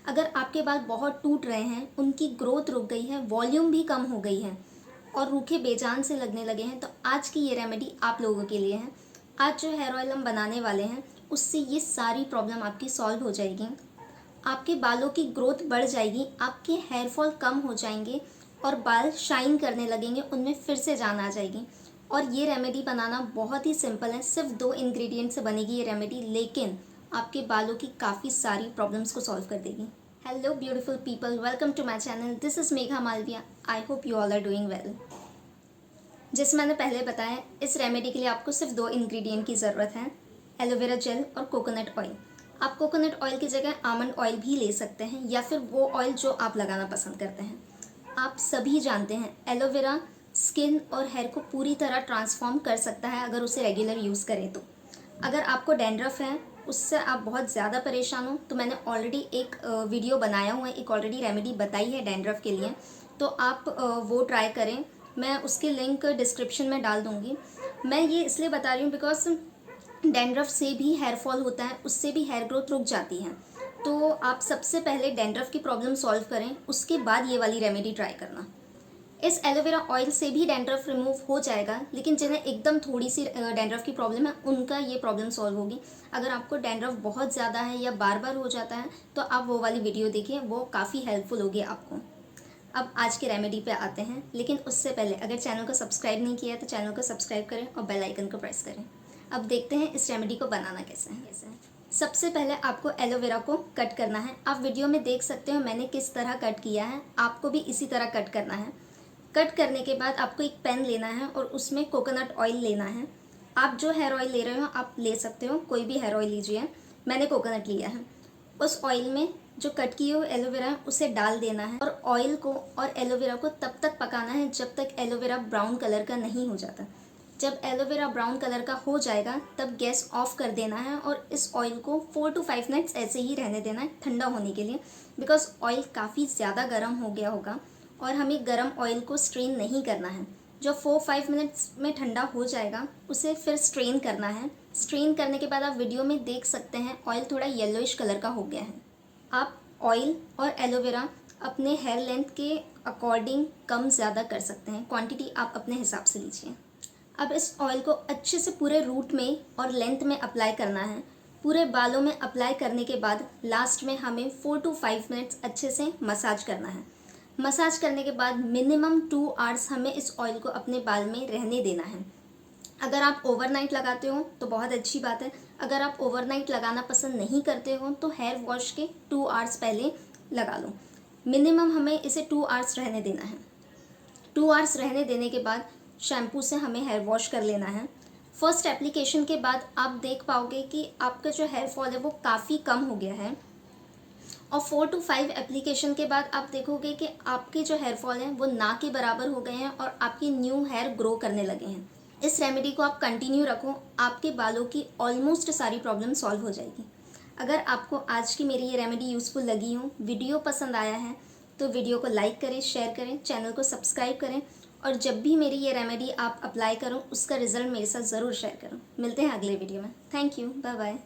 अगर आपके बाल बहुत टूट रहे हैं, उनकी ग्रोथ रुक गई है, वॉल्यूम भी कम हो गई है और रूखे बेजान से लगने लगे हैं, तो आज की ये रेमेडी आप लोगों के लिए है। आज जो हेयर ऑयल हम बनाने वाले हैं उससे ये सारी प्रॉब्लम आपकी सॉल्व हो जाएगी। आपके बालों की ग्रोथ बढ़ जाएगी, आपके हेयर फॉल कम हो जाएंगे और बाल शाइन करने लगेंगे, उनमें फिर से जान आ जाएगी। और ये रेमेडी बनाना बहुत ही सिंपल है, सिर्फ 2 इंग्रेडिएंट से बनेगी ये रेमेडी, लेकिन आपके बालों की काफ़ी सारी प्रॉब्लम्स को सॉल्व कर देगी। Hello beautiful people, welcome to my channel. This is Megha Malviya. I hope you all are doing well. जैसे मैंने पहले बताया, इस रेमेडी के लिए आपको सिर्फ 2 इंग्रेडिएंट की ज़रूरत है, एलोवेरा जेल और कोकोनट ऑयल। आप कोकोनट ऑयल की जगह आमंड ऑयल भी ले सकते हैं या फिर वो ऑयल जो आप लगाना पसंद करते हैं। आप सभी जानते हैं एलोवेरा स्किन और हेयर को पूरी तरह ट्रांसफॉर्म कर सकता है अगर उसे रेगुलर यूज़ करें तो। अगर आपको डैंड्रफ है, उससे आप बहुत ज़्यादा परेशान हो, तो मैंने ऑलरेडी एक वीडियो बनाया हुआ है, एक ऑलरेडी रेमेडी बताई है डैंड्रफ के लिए, तो आप वो ट्राई करें। मैं उसकी लिंक डिस्क्रिप्शन में डाल दूँगी। मैं ये इसलिए बता रही हूँ बिकॉज डैंड्रफ से भी हेयर फॉल होता है, उससे भी हेयर ग्रोथ रुक जाती है। तो आप सबसे पहले डैंड्रफ की प्रॉब्लम सॉल्व करें, उसके बाद ये वाली रेमेडी ट्राई करना। इस एलोवेरा ऑयल से भी डैंड्रफ रिमूव हो जाएगा, लेकिन जिन्हें एकदम थोड़ी सी डैंड्रफ की प्रॉब्लम है उनका ये प्रॉब्लम सॉल्व होगी। अगर आपको डैंड्रफ बहुत ज़्यादा है या बार बार हो जाता है तो आप वो वाली वीडियो देखिए, वो काफ़ी हेल्पफुल होगी आपको। अब आज के रेमेडी पे आते हैं, लेकिन उससे पहले अगर चैनल को सब्सक्राइब नहीं किया है तो चैनल को सब्सक्राइब करें और बेल आइकन को प्रेस करें। अब देखते हैं इस रेमेडी को बनाना कैसे है। सबसे पहले आपको एलोवेरा को कट करना है। आप वीडियो में देख सकते हो मैंने किस तरह कट किया है, आपको भी इसी तरह कट करना है। कट करने के बाद आपको एक पेन लेना है और उसमें कोकोनट ऑयल लेना है। आप जो हेयर ऑयल ले रहे हो आप ले सकते हो, कोई भी हेयर ऑयल लीजिए, मैंने कोकोनट लिया है। उस ऑयल में जो कट किए हुए एलोवेरा है उसे डाल देना है और ऑयल को और एलोवेरा को तब तक पकाना है जब तक एलोवेरा ब्राउन कलर का नहीं हो जाता। जब एलोवेरा ब्राउन कलर का हो जाएगा तब गैस ऑफ कर देना है और इस ऑयल को 4 to 5 मिनट्स ऐसे ही रहने देना है ठंडा होने के लिए, बिकॉज ऑयल काफ़ी ज़्यादा गर्म हो गया होगा और हमें गर्म ऑयल को स्ट्रेन नहीं करना है। जो 4-5 मिनट्स में ठंडा हो जाएगा उसे फिर स्ट्रेन करना है। स्ट्रेन करने के बाद आप वीडियो में देख सकते हैं ऑयल थोड़ा येलोइश कलर का हो गया है। आप ऑयल और एलोवेरा अपने हेयर लेंथ के अकॉर्डिंग कम ज़्यादा कर सकते हैं, क्वांटिटी आप अपने हिसाब से लीजिए। अब इस ऑयल को अच्छे से पूरे रूट में और लेंथ में अप्लाई करना है। पूरे बालों में अप्लाई करने के बाद लास्ट में हमें 4 to 5 मिनट्स अच्छे से मसाज करना है। मसाज करने के बाद मिनिमम 2 आवर्स हमें इस ऑयल को अपने बाल में रहने देना है। अगर आप ओवरनाइट लगाते हो तो बहुत अच्छी बात है, अगर आप ओवरनाइट लगाना पसंद नहीं करते हो तो हेयर वॉश के 2 आवर्स पहले लगा लो। मिनिमम हमें इसे 2 आवर्स रहने देना है। 2 आवर्स रहने देने के बाद शैम्पू से हमें हेयर वॉश कर लेना है। फर्स्ट एप्लीकेशन के बाद आप देख पाओगे कि आपका जो हेयर फॉल है वो काफ़ी कम हो गया है और 4 to 5 एप्लीकेशन के बाद आप देखोगे कि आपके जो हेयर फॉल हैं वो ना के बराबर हो गए हैं और आपके न्यू हेयर ग्रो करने लगे हैं। इस रेमेडी को आप कंटिन्यू रखो, आपके बालों की ऑलमोस्ट सारी प्रॉब्लम सॉल्व हो जाएगी। अगर आपको आज की मेरी ये रेमेडी यूज़फुल लगी हो, वीडियो पसंद आया है, तो वीडियो को लाइक करें, शेयर करें, चैनल को सब्सक्राइब करें और जब भी मेरी ये रेमेडी आप अप्लाई करो उसका रिजल्ट मेरे साथ ज़रूर शेयर करो। मिलते हैं अगले वीडियो में। Thank you, bye bye.